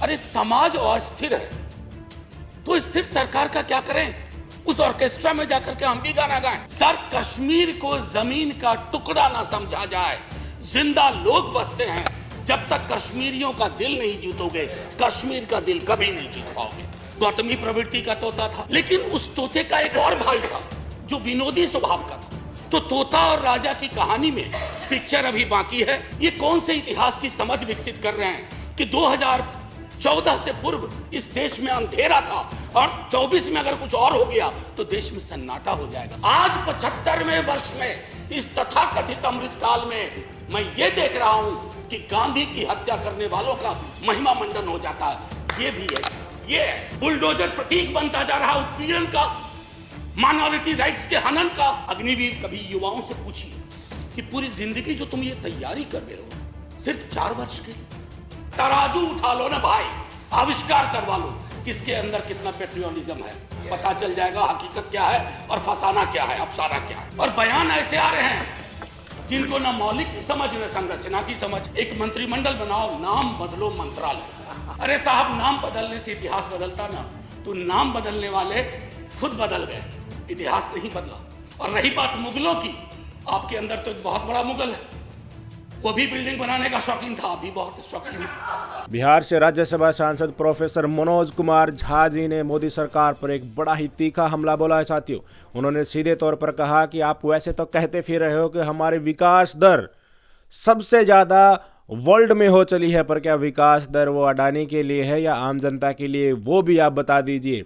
अरे समाज अस्थिर है तो स्थिर सरकार का क्या करें? उस ऑर्केस्ट्रा में जाकर के हम भी गाना गाएं। सर, कश्मीर को जमीन का टुकड़ा ना समझा जाए। जिंदा लोग बसते हैं। जब तक कश्मीरियों का दिल नहीं जीतोगे, कश्मीर का दिल कभी नहीं जीत पाओगे। गौतमी प्रवृत्ति का तोता था, लेकिन उस तोते का एक और भाई था जो विनोदी स्वभाव का था। तो तोता और राजा की कहानी में पिक्चर अभी बाकी है। ये कौन से इतिहास की समझ विकसित कर रहे हैं कि 2014 से पूर्व इस देश में अंधेरा था और 24 में अगर कुछ और हो गया तो देश में सन्नाटा हो जाएगा। आज 75वें वर्ष में इस तथाकथित अमृतकाल में मैं ये देख रहा हूं कि गांधी की हत्या करने वालों का महिमा मंडन हो जाता है। ये भी है, ये बुलडोजर प्रतीक बनता जा रहा उत्पीड़न का, माइनॉरिटी राइट्स के हनन का। अग्निवीर, कभी युवाओं से पूछिए कि पूरी जिंदगी जो तुम ये तैयारी कर रहे हो सिर्फ 4 वर्ष के, तराजू उठा लो ना भाई, आविष्कार करवा लो किसके अंदर कितना पेट्रियोटिज्म है, पता चल जाएगा हकीकत क्या है और फसाना क्या है, अफसाना क्या है। और बयान ऐसे आ रहे हैं जिनको ना मौलिक की समझ न संरचना की समझ। एक मंत्रिमंडल बनाओ, नाम बदलो मंत्रालय। अरे साहब, नाम बदलने से इतिहास बदलता ना, तो नाम बदलने वाले खुद बदल गए, इतिहास नहीं बदला। और रही बात मुगलों की, आपके अंदर तो एक बहुत बड़ा मुगल है, वो भी बिल्डिंग बनाने का शौकीन था, अभी बहुत शौकीन है। बिहार से राज्यसभा सांसद प्रोफेसर मनोज कुमार झा जी ने मोदी सरकार पर एक बड़ा ही तीखा हमला बोला है साथियों। उन्होंने सीधे तौर पर कहा कि आप वैसे तो कहते फिर रहे हो कि हमारी विकास दर सबसे ज़्यादा वर्ल्ड में हो चली है, पर क्या विकास दर वो अडानी के लिए है या आम जनता के लिए, वो भी आप बता दीजिए।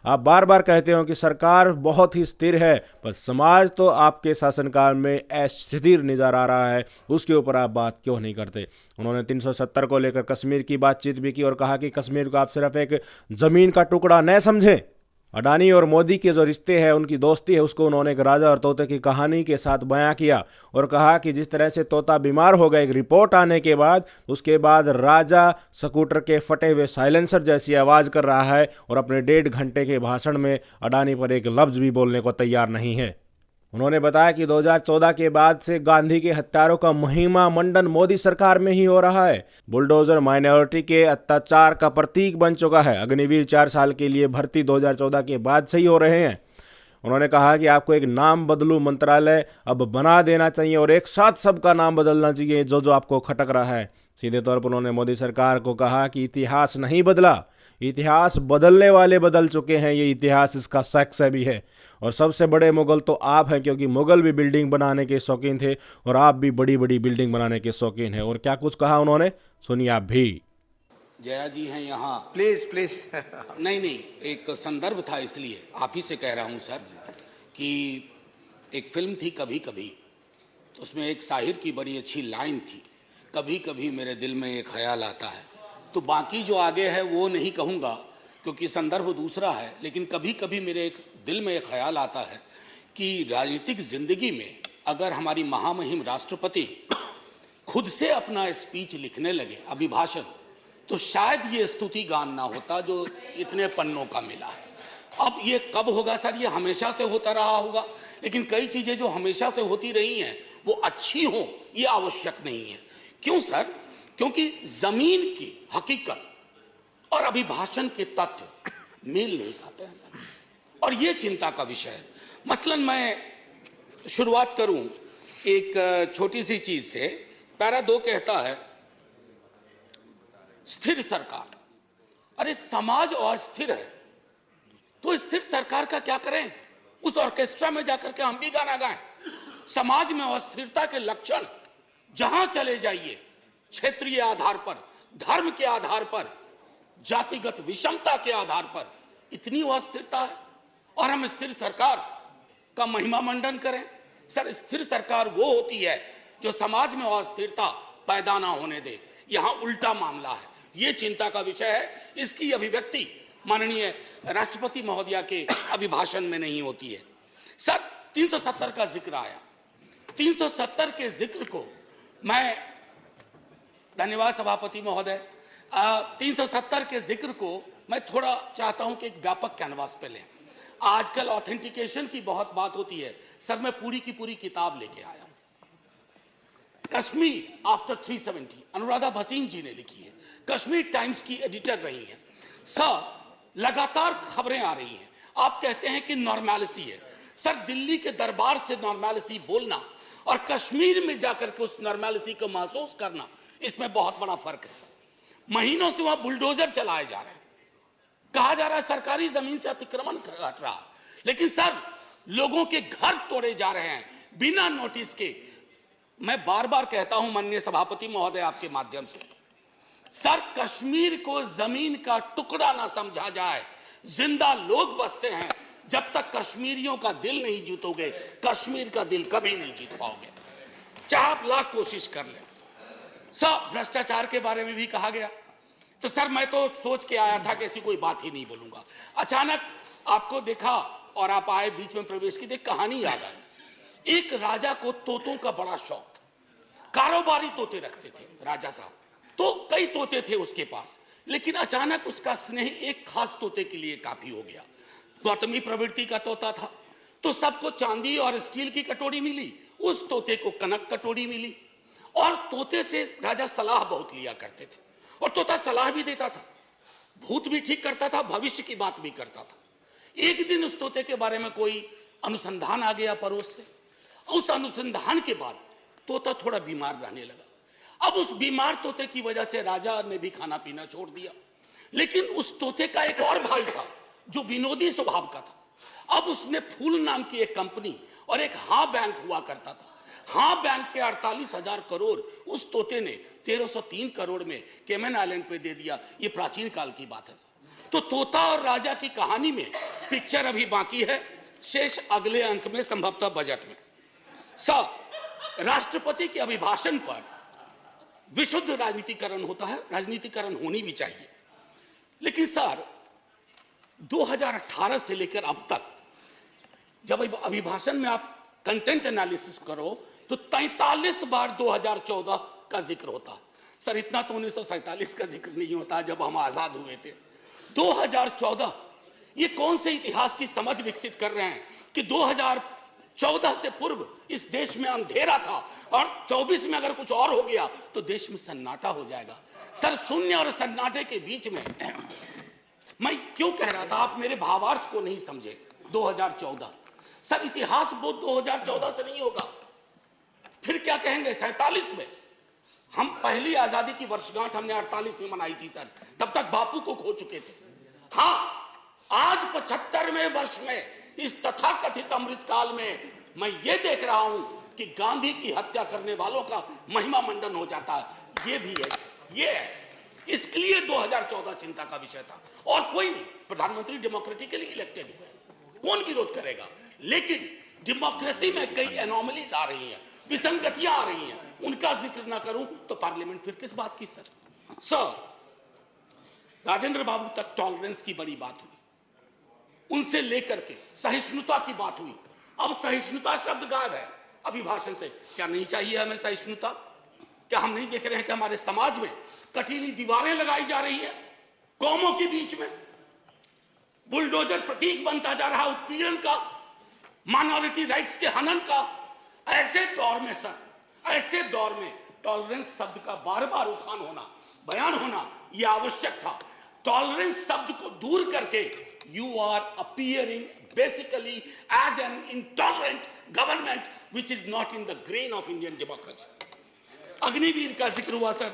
आप बार बार कहते हो कि सरकार बहुत ही स्थिर है, पर समाज तो आपके शासनकाल में अस्थिर नजर आ रहा है, उसके ऊपर आप बात क्यों नहीं करते। उन्होंने 370 को लेकर कश्मीर की बातचीत भी की और कहा कि कश्मीर को आप सिर्फ एक ज़मीन का टुकड़ा न समझें। अडानी और मोदी के जो रिश्ते हैं, उनकी दोस्ती है, उसको उन्होंने एक राजा और तोते की कहानी के साथ बयां किया और कहा कि जिस तरह से तोता बीमार हो गया एक रिपोर्ट आने के बाद, उसके बाद राजा स्कूटर के फटे हुए साइलेंसर जैसी आवाज़ कर रहा है और अपने 1.5 घंटे के भाषण में अडानी पर एक लफ्ज़ भी बोलने को तैयार नहीं है। उन्होंने बताया कि 2014 के बाद से गांधी के हत्यारों का महिमा मंडन मोदी सरकार में ही हो रहा है। बुलडोजर माइनॉरिटी के अत्याचार का प्रतीक बन चुका है। अग्निवीर 4 साल के लिए भर्ती 2014 के बाद से ही हो रहे हैं। उन्होंने कहा कि आपको एक नाम बदलू मंत्रालय अब बना देना चाहिए और एक साथ सबका नाम बदलना चाहिए जो जो आपको खटक रहा है। सीधे तौर पर उन्होंने मोदी सरकार को कहा कि इतिहास नहीं बदला, इतिहास बदलने वाले बदल चुके हैं, ये इतिहास इसका साक्ष्य भी है। और सबसे बड़े मुगल तो आप हैं, क्योंकि मुगल भी बिल्डिंग बनाने के शौकीन थे और आप भी बड़ी बड़ी बिल्डिंग बनाने के शौकीन हैं। और क्या कुछ कहा उन्होंने, सुनिए आप भी। जया जी हैं यहाँ। Please please. नहीं, एक संदर्भ था, इसलिए आप ही से कह रहा हूँ सर कि एक फिल्म थी कभी कभी, उसमें एक शाहिर की बड़ी अच्छी लाइन थी, कभी कभी मेरे दिल में एक ख्याल आता है। तो बाकी जो आगे है वो नहीं कहूँगा क्योंकि संदर्भ दूसरा है, लेकिन कभी कभी मेरे एक दिल में एक ख्याल आता है कि राजनीतिक जिंदगी में अगर हमारी महामहिम राष्ट्रपति खुद से अपना स्पीच लिखने लगे, अभिभाषण, तो शायद ये स्तुति गान ना होता जो इतने पन्नों का मिला है। अब ये कब होगा सर? ये हमेशा से होता रहा होगा, लेकिन कई चीज़ें जो हमेशा से होती रही हैं वो अच्छी हो ये आवश्यक नहीं है। क्यों सर? क्योंकि जमीन की हकीकत और अभिभाषण के तथ्य मेल नहीं खाते हैं सर, और ये चिंता का विषय है। मसलन मैं शुरुआत करूं एक छोटी सी चीज से। पैरा 2 कहता है स्थिर सरकार। अरे समाज अस्थिर है तो स्थिर सरकार का क्या करें? उस ऑर्केस्ट्रा में जाकर के हम भी गाना गाएं। समाज में अस्थिरता के लक्षण जहां चले जाइए, क्षेत्रीय आधार पर, धर्म के आधार पर, जातिगत विषमता के आधार पर इतनी अस्थिरता है और हम स्थिर सरकार का महिमा मंडन करें। सर, स्थिर सरकार वो होती है जो समाज में अस्थिरता पैदा ना होने दे। यहां उल्टा मामला है, ये चिंता का विषय है। इसकी अभिव्यक्ति माननीय राष्ट्रपति महोदया के अभिभाषण में नहीं होती है। सर, 370 का जिक्र आया। 370 के जिक्र को मैं, धन्यवाद सभापति महोदय, 370 के जिक्र को मैं थोड़ा चाहता हूं कि एक व्यापक कैनवास पे लें। आजकल ऑथेंटिकेशन की बहुत बात होती है सर, मैं पूरी की पूरी किताब लेके आया हूं। कश्मीर आफ्टर 370 अनुराधा भसीन जी ने लिखी है। कश्मीर टाइम्स की एडिटर रही हैं। सर, लगातार खबरें आ रही हैं, आप कहते हैं कि नॉर्मैलिटी है। सर, दिल्ली के दरबार से नॉर्मैलिटी बोलना और कश्मीर में जाकर के उस नॉर्मैलिटी को महसूस करना, इसमें बहुत बड़ा फर्क है। सर, महीनों से वहां बुलडोजर चलाए जा रहे हैं, कहा जा रहा है सरकारी जमीन से अतिक्रमण हट रहा है, लेकिन सर लोगों के घर तोड़े जा रहे हैं बिना नोटिस के। मैं बार बार कहता हूं माननीय सभापति महोदय आपके माध्यम से, सर कश्मीर को जमीन का टुकड़ा ना समझा जाए। जिंदा लोग बसते हैं, जब तक कश्मीरियों का दिल नहीं जीतोगे, कश्मीर का दिल कभी नहीं जीत पाओगे, चाहे आप लाख कोशिश कर लें। सर, भ्रष्टाचार के बारे में भी कहा गया, तो सर मैं तो सोच के आया था कि ऐसी कोई बात ही नहीं बोलूंगा। अचानक आपको देखा और आप आए, बीच में प्रवेश की, देख कहानी याद आई। एक राजा को तोतों का बड़ा शौक था, कारोबारी तोते रखते थे राजा साहब, तो कई तोते थे उसके पास, लेकिन अचानक उसका स्नेह एक खास तोते के लिए काफी हो गया। गौतमी प्रवृत्ति का तोता था, तो सबको चांदी और स्टील की कटोरी मिली, उस तोते को कनक कटोरी मिली। और तोते से राजा सलाह बहुत लिया करते थे, और तोता सलाह भी देता था, भूत भी ठीक करता था, भविष्य की बात भी करता था। एक दिन उस तोते के बारे में कोई अनुसंधान आ गया पड़ोस से, उस अनुसंधान के बाद तोता थोड़ा बीमार रहने लगा। अब उस बीमार तोते की वजह से राजा ने भी खाना पीना छोड़ दिया, लेकिन उस तोते का एक और भाई था जो विनोदी स्वभाव का था। अब उसने फूल नाम की एक कंपनी और एक हाँ बैंक हुआ करता था, हाँ बैंक के 48,000 करोड़ उस तोते ने 1303 करोड़ में केमन आइलैंड पे दे दिया। ये प्राचीन काल की बात है। तो तोता और राजा की कहानी में पिक्चर अभी बाकी है, शेष अगले अंक में, संभवतः बजट में। सर, राष्ट्रपति के अभिभाषण पर विशुद्ध राजनीतिकरण होता है, राजनीतिकरण होनी भी चाहिए, लेकिन सर 2018 से लेकर अब तक जब अभिभाषण में आप कंटेंट एनालिसिस करो तो 43 बार 2014 का जिक्र होता है। सर, इतना तो 1947 का जिक्र नहीं होता जब हम आजाद हुए थे। 2014, ये कौन से इतिहास की समझ विकसित कर रहे हैं कि 2014 से पूर्व इस देश में अंधेरा था और 24 में अगर कुछ और हो गया तो देश में सन्नाटा हो जाएगा। सर, शून्य और सन्नाटे के बीच में मैं क्यों कह रहा था, आप मेरे भावार्थ को नहीं समझे। 2014, सर इतिहास बोध 2014 से नहीं होगा, फिर क्या कहेंगे 47 में। हम पहली आजादी की वर्षगांठ हमने 48 में मनाई थी सर, तब तक बापू को खो चुके थे। हाँ, आज 75वें वर्ष में इस तथाकथित अमृतकाल में मैं ये देख रहा हूं कि गांधी की हत्या करने वालों का महिमा मंडन हो जाता है। ये भी है, ये है, इसलिए 2014 चिंता का विषय था। और कोई नहीं, प्रधानमंत्री डेमोक्रेटिकली इलेक्टेड है, कौन विरोध करेगा, लेकिन डेमोक्रेसी में कई एनोमलीज आ रही हैं, विसंगतियां आ रही हैं, उनका जिक्र ना करूं तो पार्लियामेंट फिर किस बात की। सर, राजेंद्र बाबू तक टॉलरेंस की बड़ी बात हुई, उनसे लेकर के सहिष्णुता की बात हुई। अब सहिष्णुता शब्द गायब है अभिभाषण से। क्या नहीं चाहिए हमें सहिष्णुता? क्या हम नहीं देख रहे हैं कि हमारे समाज में कटीली दीवारें लगाई जा रही है कौमों के बीच में? बुलडोजर प्रतीक बनता जा रहा उत्पीड़न का, माइनॉरिटी राइट्स के हनन का। ऐसे दौर में सर, ऐसे दौर में टॉलरेंस शब्द का बार बार उठान होना, बयान होना यह आवश्यक था। टॉलरेंस शब्द को दूर करके you are appearing basically as an intolerant government which is not in the grain of Indian democracy. Agniveer का जिक्र हुआ सर।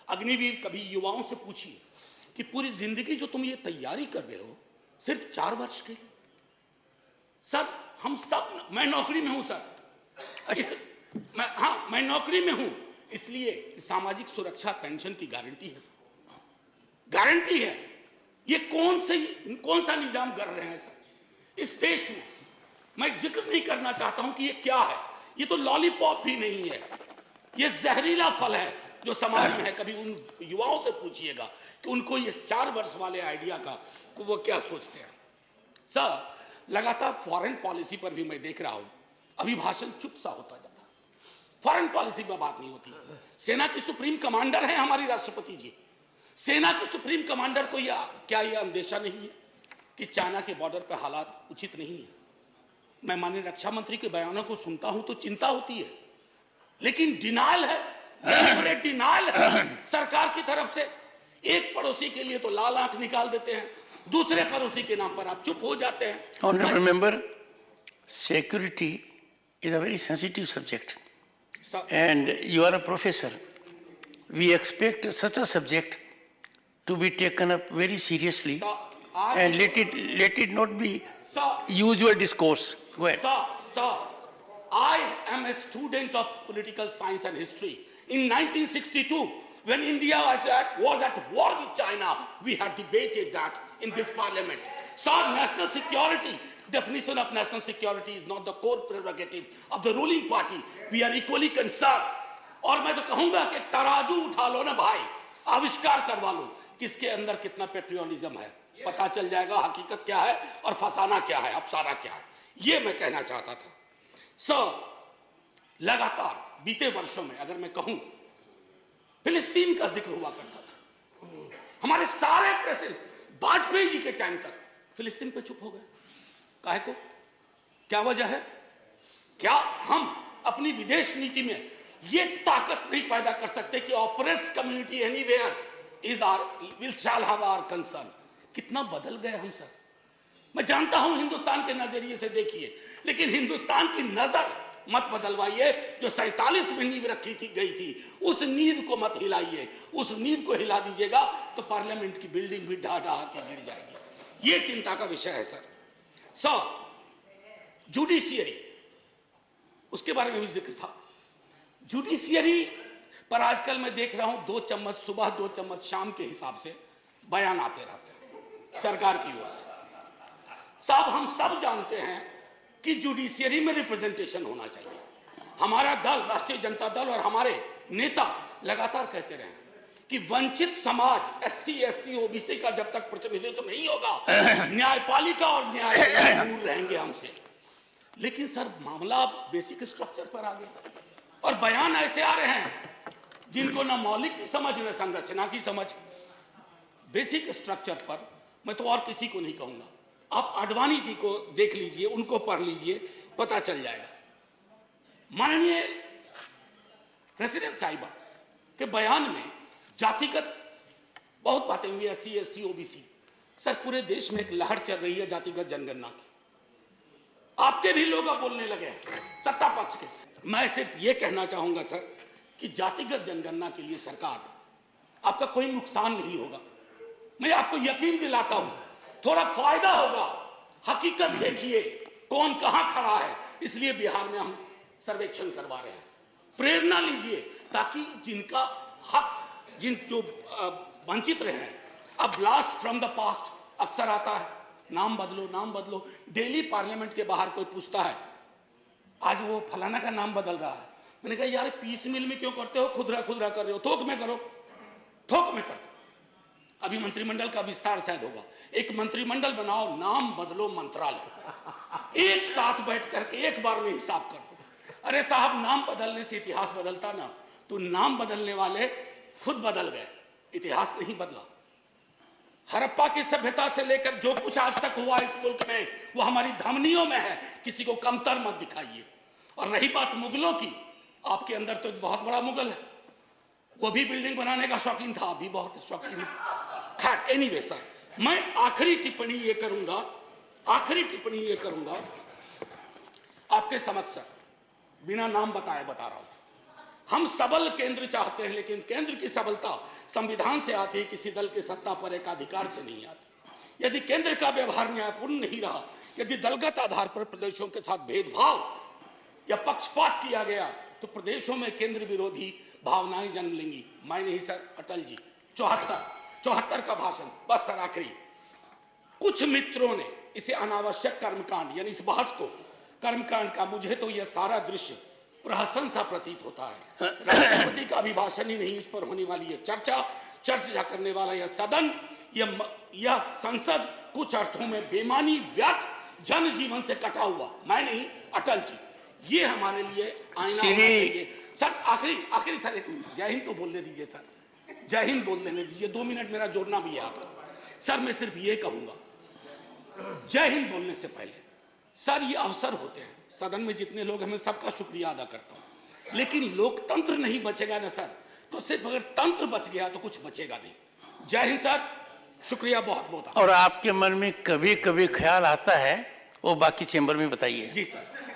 अग्निवीर, कभी युवाओं से पूछिए कि पूरी जिंदगी जो तुम ये तैयारी कर रहे हो सिर्फ 4 वर्ष के लिए। सर, हम सब, मैं नौकरी में हूं सर, मैं नौकरी में हूं, इसलिए सामाजिक सुरक्षा पेंशन की गारंटी है सर, गारंटी है। ये कौन सा निजाम कर रहे हैं सर इस देश में? मैं जिक्र नहीं करना चाहता हूं कि ये क्या है, ये तो लॉलीपॉप भी नहीं है, ये जहरीला फल है जो समाज में है। कभी उन युवाओं से पूछिएगा कि उनको ये 4 वर्ष वाले आइडिया का वो क्या सोचते हैं। सर, लगातार फॉरेन पॉलिसी पर भी मैं देख रहा हूं अभिभाषण चुप सा होता जा रहा है। फॉरेन पॉलिसी पर बात नहीं होती। सेना की सुप्रीम कमांडर है हमारी राष्ट्रपति जी। सेना के सुप्रीम कमांडर को क्या यह अंदेशा नहीं है कि चाइना के बॉर्डर पर हालात उचित नहीं है? मैं माननीय रक्षा मंत्री के बयानों को सुनता हूं तो चिंता होती है, लेकिन डिनायल है, डिनायल है सरकार की तरफ से। एक पड़ोसी के लिए तो लाल आंख निकाल देते हैं, दूसरे पड़ोसी के नाम पर आप चुप हो जाते हैं। Honorable member, security is a very sensitive subject, Sir, and you are a professor. We expect such a subject to be taken up very seriously, sir, आज and let it not be sir, usual discourse. Go ahead. Sir, I am a student of political science and history. In 1962, when India was at war with China, we had debated that in this parliament. Sir, national security, definition of national security is not the core prerogative of the ruling party. We are equally concerned. और मैं तो कहूंगा कि तराजू उठा लो ना भाई, आविष्कार करवा लो किसके अंदर कितना पेट्रियोटिज्म है, पता चल जाएगा हकीकत क्या है और फसाना क्या है, अफसाना क्या है। ये मैं कहना चाहता था। सर, लगातार बीते वर्षों में अगर मैं कहूं, फिलिस्तीन का जिक्र हुआ करता था। हमारे सारे प्रेसिडेंट वाजपेयी जी के टाइम तक फिलिस्तीन पे चुप हो गए। काहे को? क्या वजह है? क्या हम अपनी विदेश नीति में ये ताकत नहीं पैदा कर सकते कि oppressed community anywhere will shall have our concern? कितना बदल गए हम सर। मैं जानता हूं हिंदुस्तान के नजरिए से देखिए, लेकिन हिंदुस्तान की नजर मत बदलवाइए। जो 47 में नींव रखी गई थी, उस नींव को मत हिलाइए। उस नींव को हिला दीजिएगा तो पार्लियामेंट की बिल्डिंग भी ढा ढा के गिर जाएगी। ये चिंता का विषय है सर। जुडिशियरी, उसके बारे में भी जिक्र था। जुडिशियरी पर आजकल मैं देख रहा हूं 2 चम्मच सुबह 2 चम्मच शाम के हिसाब से बयान आते रहते हैं सरकार की ओर से। साहब, हम सब जानते हैं कि जुडिशियरी में रिप्रेजेंटेशन होना चाहिए। हमारा दल, राष्ट्रीय जनता दल और हमारे नेता लगातार कहते रहे कि वंचित समाज SC ST OBC का जब तक प्रतिनिधित्व नहीं होगा, न्यायपालिका और न्यायालय दूर रहेंगे हमसे। लेकिन सर, मामला अब बेसिक स्ट्रक्चर पर आ गया और बयान ऐसे आ रहे हैं जिनको न मौलिक की समझ न संरचना की समझ। बेसिक स्ट्रक्चर पर मैं तो और किसी को नहीं कहूंगा, आप आडवाणी जी को देख लीजिए, उनको पढ़ लीजिए, पता चल जाएगा। माननीय प्रेसिडेंट साहिबा के बयान में जातिगत बहुत बातें हुई, SC ST OBC। सर, पूरे देश में एक लहर चल रही है जातिगत जनगणना की। आपके भी लोग अब बोलने लगे हैं, सत्ता पक्ष के। मैं सिर्फ ये कहना चाहूंगा सर कि जातिगत जनगणना के लिए सरकार, आपका कोई नुकसान नहीं होगा। मैं आपको यकीन दिलाता हूं, थोड़ा फायदा होगा। हकीकत देखिए कौन कहां खड़ा है, इसलिए बिहार में हम सर्वेक्षण करवा रहे हैं। प्रेरणा लीजिए ताकि जिनका हक, जो वंचित रहे हैं, अब ब्लास्ट फ्रॉम द पास्ट अक्सर आता है, नाम बदलो नाम बदलो। डेली पार्लियामेंट के बाहर कोई पूछता है, आज वो फलाना का नाम बदल रहा है। मैंने कहा यार, पीस मिल में क्यों करते हो, खुदरा खुदरा कर रहे हो, थोक में करो, थोक में करो। अभी मंत्रिमंडल का विस्तार शायद होगा, एक मंत्रिमंडल बनाओ, नाम बदलो मंत्रालय, एक साथ बैठ करके एक बार में हिसाब कर दो। अरे साहब, नाम बदलने से इतिहास बदलता ना, तो नाम बदलने वाले खुद बदल गए, इतिहास नहीं बदला। हड़प्पा की सभ्यता से लेकर जो कुछ आज तक हुआ इस मुल्क में, वो हमारी धमनियों में है, किसी को कमतर मत दिखाइए। और रही बात मुगलों की, आपके अंदर तो एक बहुत बड़ा मुगल है, वो भी बिल्डिंग बनाने का शौकीन था, अभी बहुत शौकीन है। खैर, एनीवे सर, मैं आखिरी टिप्पणी ये करूंगा आपके समक्ष सर, बिना नाम बताए बता रहा हूं। हम सबल केंद्र चाहते हैं, लेकिन केंद्र की सबलता संविधान से आती है, किसी दल के सत्ता पर एक अधिकार से नहीं आती। यदि केंद्र का व्यवहार न्यायपूर्ण नहीं रहा, यदि दलगत आधार पर प्रदेशों के साथ भेदभाव या पक्षपात किया गया, तो प्रदेशों में केंद्र विरोधी भावनाएं जन्म लेंगी। मैं नहीं सर, अटल जी 74 का भाषण। बस सर, आखिरी, कुछ मित्रों ने इसे अनावश्यक कर्मकांड, यानी इस बहस को कर्मकांड का, मुझे तो यह सारा दृश्य प्रहसन सा प्रतीत होता है। राष्ट्रपति का अभिभाषण ही नहीं, इस पर होने वाली यह चर्चा करने वाला यह सदन, यह संसद कुछ अर्थों में बेमानी, व्यर्थ, जनजीवन से कटा हुआ। मैं नहीं, अटल जी, ये हमारे लिए आईना होना चाहिए। सर, आखिरी सर, एक जय हिंद तो बोलने दीजिए सर, जय हिंद बोल देने दीजिए, 2 मिनट मेरा जोड़ना भी है आपका। सर, मैं सिर्फ ये कहूंगा, जय हिंद बोलने से पहले सर, ये अवसर होते हैं, सदन में जितने लोग हैं, मैं सबका शुक्रिया अदा करता हूं, लेकिन लोकतंत्र नहीं बचेगा ना सर, तो सिर्फ अगर तंत्र बच गया तो कुछ बचेगा नहीं। जय हिंद सर, शुक्रिया बहुत बहुत। और आपके मन में कभी कभी ख्याल आता है वो बाकी चेंबर में बताइए। जी सर।